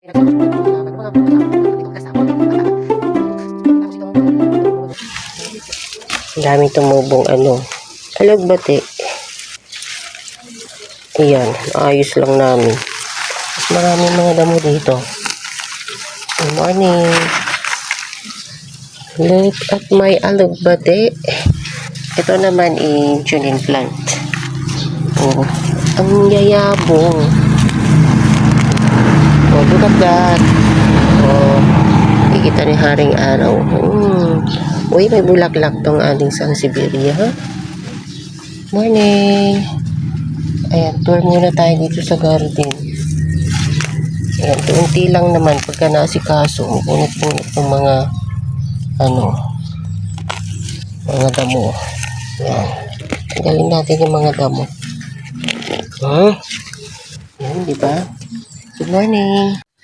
Ang daming tumubong alagbati. Ayan, ayos lang namin. Mas maraming mga damo dito. Good morning. Look at my alagbati. Ito naman insulin plant. Oh, ang yayabong. Oh, look at that. Oh, ikita ni Haring Araw. Uy, may bulaklak tong ating Sansevieria, ha? Morning. Ayan, tour muna tayo dito sa garden. Ayan, unti lang naman pagka nasikaso, punit-punit ng mga mga damo. Ayan. Tanggalin natin yung mga damo. Ayan, di ba? Good morning.